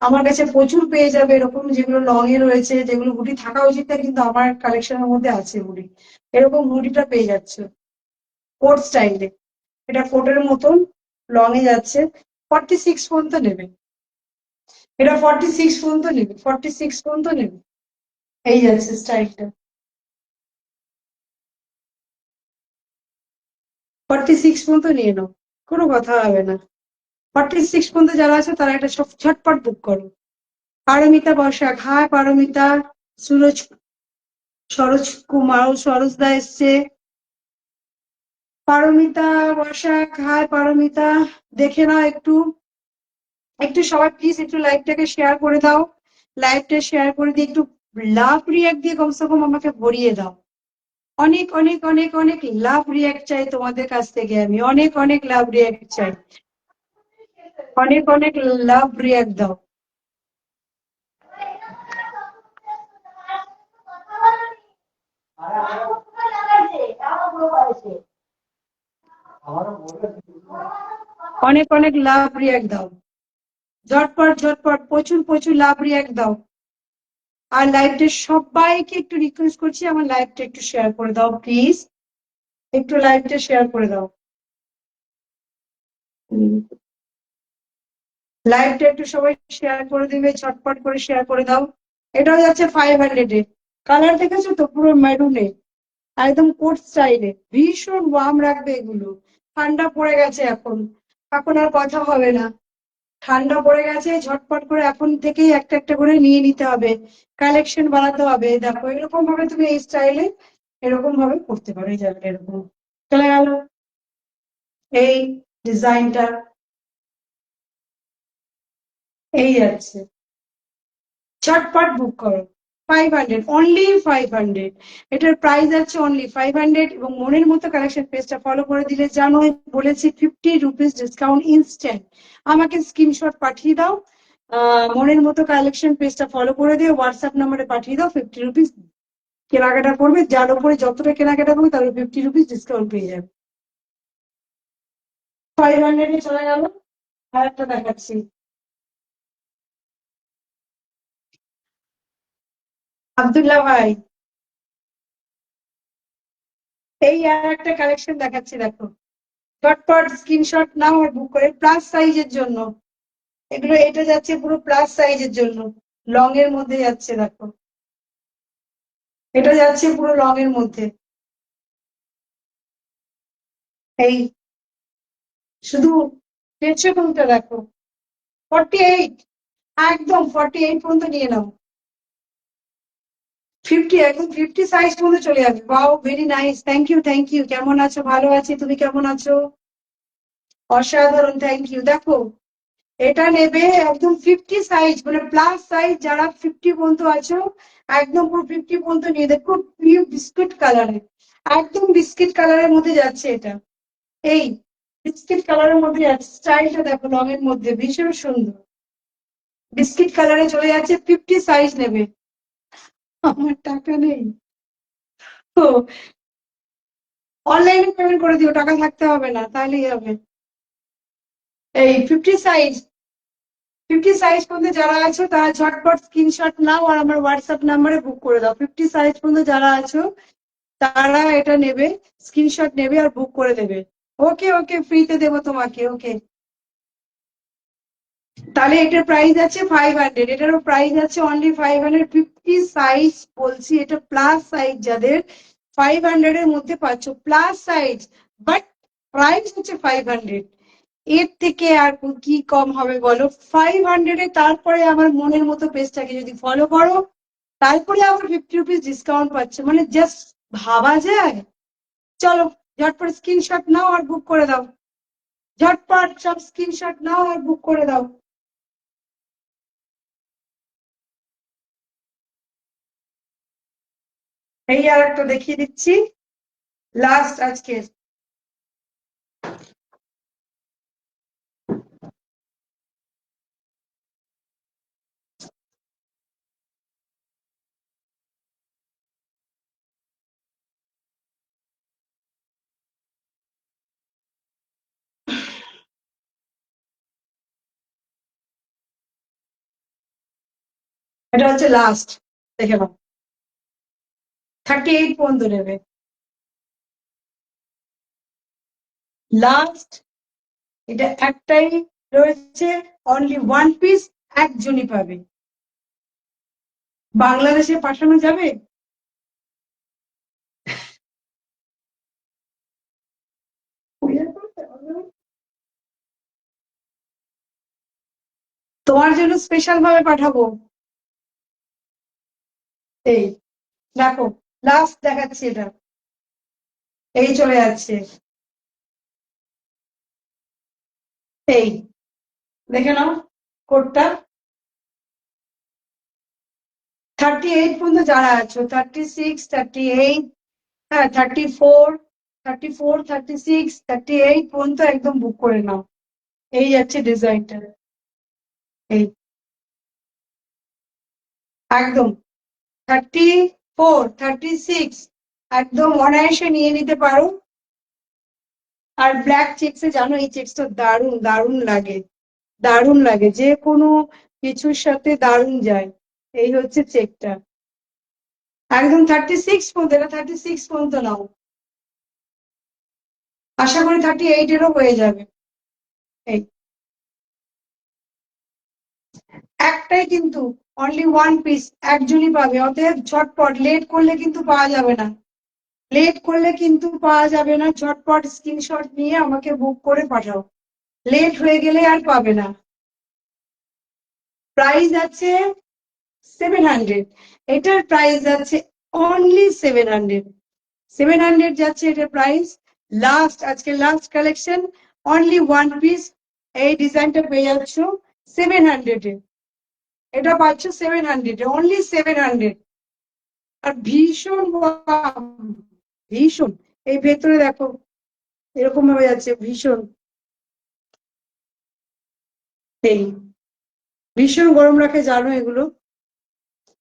আমার কাছে প্রচুর পেয়ে যাবে এরকম, যেগুলো লং এ রয়েছে, যেগুলো হুডি থাকা উচিত না, কিন্তু আমার কালেকশনের মধ্যে আছে হুডি। এরকম হুডিটা পেয়ে যাচ্ছে কোট স্টাইলে। এটা কোটের মতন লং এ যাচ্ছে। 46 পর্যন্ত নেবে। এটা 46 পর্যন্ত নেবে, 46 পর্যন্ত নেবে। এই যাচ্ছে স্টাইলটা। 46 পর্যন্ত নিয়ে নাও, কোনো কথা হবে না। 46 পর্যন্ত যারা আছে তারা একটা সব ঝটপট বুক করো। পারমিতা বসাক, হাই পারমিতা। সুরজ, সরোজ কুমার, সরোজ দা এসছে। পারমিতা বসাক, হাই পারমিতা। দেখে নাও একটু, একটু সবাই প্লিজ একটু লাইভটাকে শেয়ার করে দাও। লাইভটা শেয়ার করে দিয়ে একটু লাভ রিয়াক্ট দিয়ে কমসে কম আমাকে ভরিয়ে দাও। অনেক অনেক অনেক অনেক লাভ রিয়াক্ট চাই তোমাদের কাছ থেকে, আমি অনেক অনেক লাভ রিয়াক্ট চাই। অনেক অনেক লাভ রিয়াক্ট দাও। অনেক অনেক লাভ রিয়াক্ট দাও। ঝটপট ঝটপট প্রচুর প্রচুর লাভ রিয়াক্ট দাও। আর লাইভটা সবাইকে একটু রিকোয়েস্ট করছি, আমার লাইভটা একটু শেয়ার করে দাও প্লিজ। একটু লাইভটা শেয়ার করে দাও। লাইভটা একটু সবাই শেয়ার করে দিবে, ঝটপট করে শেয়ার করে দাও। এটাও যাচ্ছে 500 এ। কালার দেখেছো তো, পুরো মেরুনে, একদম কোট স্টাইলে, ভীষণ ওয়ার্ম রাখবে এগুলো। ঠান্ডা পড়ে গেছে এখন, এখন আর কথা হবে না। ঠান্ডা পড়ে গেছে, ঝটপট করে এখন থেকেই একটা একটা করে নিয়ে নিতে হবে। কালেকশন বানাতে হবে। দেখো এরকম ভাবে তুমি এই স্টাইলে এরকম ভাবে করতে পারো। এই জায়গাটা এরকম চলে গেল, এই ডিজাইনটা এই যাচ্ছে। ঝটপট বুক করো। 500, অনলি 500। এটার প্রাইস আছে অনলি 500। এবং মনের মতো কালেকশন পেজটা ফলো করে দিলে জানো, বলেছি 50 রুপিস ডিসকাউন্ট ইনস্ট্যান্ট। আমাকে স্ক্রিনশট পাঠিয়ে দাও, মনের মতো কালেকশন পেজটা ফলো করে দিয়ে হোয়াটসঅ্যাপ নাম্বারে পাঠিয়ে দাও। 50 রুপিস কেনাকাটা করবে, যার উপরে যতটা কেনাকাটা করবে তার 50 রুপিস ডিসকাউন্ট পেয়ে যাবে। 500 চলে গেল। আর একটা দেখাচ্ছি। আব্দুল্লাহ ভাই, এই আর একটা কালেকশন দেখাচ্ছি, দেখো। ঝটপট স্ক্রিনশট নাও আর বুক করে, প্লাস সাইজের জন্য এগুলো। এটা যাচ্ছে পুরো প্লাস সাইজের জন্য, লং এর মধ্যে যাচ্ছে, দেখো। এটা যাচ্ছে পুরো লং এর মধ্যে। এই শুধু টেনশন কোনটা দেখো। 48, একদম 48 পর্যন্ত নিয়ে নাও। 50, একদম 50 সাইজ পর্যন্ত চলে যাবে। Wow, very nice, thank you thank you. কেমন আছো? ভালো আছি, তুমি কেমন আছো? অসাধারণ, থ্যাংক ইউ। দেখো এটা নেবে একদম 50 সাইজ, মানে প্লাস সাইজ যারা 50 পর্যন্ত আছো, একদম পুরো 50 পর্যন্ত নিয়ে দেখো। পিওর বিস্কুট কালারে, একদম বিস্কিট কালারের মধ্যে যাচ্ছে এটা। এই বিস্কিট কালারের মধ্যে যাচ্ছে, স্টাইলটা দেখো, রঙের মধ্যে ভীষণ সুন্দর। বিস্কিট কালারে চলে যাচ্ছে, 50 সাইজ নেবে। আমার টাকা নেই তো, অনলাইনে পেমেন্ট করে দিও, টাকা থাকতে হবে না, তাহলেই হবে। এই 50 সাইজ পর্যন্ত যারা আছো তারা ঝটপট স্ক্রিনশট নাও আর আমার হোয়াটসঅ্যাপ নাম্বারে বুক করে দাও। 50 সাইজ পর্যন্ত যারা আছো তারা এটা নেবে, স্ক্রিনশট নেবে আর বুক করে দেবে। ওকে ওকে, ফ্রিতে দেবো তোমাকে, ওকে। তাহলে এটার প্রাইস আছে 500, এটারও প্রাইস আছে অনলি 500। 50 সাইজ বলছি, এটা প্লাস সাইজ যাদের, 500 এর মধ্যে পাচ্ছ প্লাস সাইজ। বাট প্রাইস হচ্ছে 500। এর থেকে আর কি কম হবে বলো? 500 তারপরে আমার মনের মতো পেজটাকে যদি ফলো করো, তারপরে আবার 50 রুপিস ডিসকাউন্ট পাচ্ছে, মানে জাস্ট ভাবা যায়? চলো ঝটপট স্ক্রিনশট নাও আর বুক করে দাও। ঝটপট সব স্ক্রিনশট নাও আর বুক করে দাও। এই আর একটা দেখিয়ে দিচ্ছি, লাস্ট আজকে। এটা হচ্ছে লাস্ট, দেখে নাও 38 পর্যন্ত নেবে। লাস্ট এটা একটাই রয়েছে, অনলি ওয়ান পিস, একজনই পাবে। বাংলাদেশে পাঠানো যাবে? তোমার জন্য স্পেশাল ভাবে পাঠাবো। এই দেখো, লাস্ট দেখাচ্ছি এটা, এই চলে যাচ্ছে, এই দেখে নাও কোডটা। 38 পর্যন্ত যারা আছো, 36, 38, হ্যাঁ 34, 34, 36, 38 পর্যন্ত একদম বুক করে নাও। এই যাচ্ছে ডিজাইনটা, এই একদম 34, 36 একদম অনায়াসে নিয়ে নিতে পারো। আর ব্ল্যাক চেকসে জানো এই চেকসটা দারুণ দারুণ লাগে, দারুণ লাগে, যে কোনো কিছুর সাথে দারুণ যায়। এই হচ্ছে চেকটা, একদম 36 পর্যন্ত, এটা 36 পর্যন্ত নাও, আশা করি 38 এরও হয়ে যাবে। এই একটাই কিন্তু, অনলি ওয়ান পিস, একজনই পাবে, অতএব ঝটপট, লেট করলে কিন্তু পাওয়া যাবে না, লেট করলে কিন্তু পাওয়া যাবে না, ঝটপট স্ক্রিনশট নিয়ে আমাকে বুক করে পাঠাও, লেট হয়ে গেলে আর পাবে না। প্রাইস আছে 700, এটার প্রাইস আছে অনলি 700, 700 যাচ্ছে এটার প্রাইস। লাস্ট, আজকে last collection, only one piece, এই ডিজাইনটা পেয়ে যাচ্ছ 700 এ, এটা পাচ্ছ 700 এ, অনলি 700। আর ভীষণ ভীষণ, এই ভেতরে দেখো এরকম ভাবে যাচ্ছে, ভীষণ, এই ভীষণ গরম রাখে জানো এগুলো।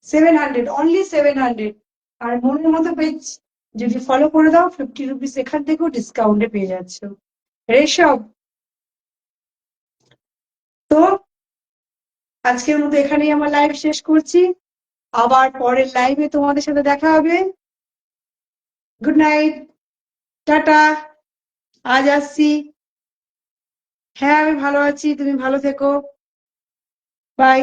700, অনলি 700। আর মনের মতো পেজ যদি ফলো করে দাও, 50 রুপিস এখান থেকেও ডিসকাউন্টে পেয়ে যাচ্ছ। রেশব, তো আজকের মতো এখানেই আমার লাইভ শেষ করছি, আবার পরের লাইভে তোমাদের সাথে দেখা হবে। গুড নাইট, টাটা, আজ আসছি। হ্যাঁ আমি ভালো আছি, তুমি ভালো থেকো, বাই।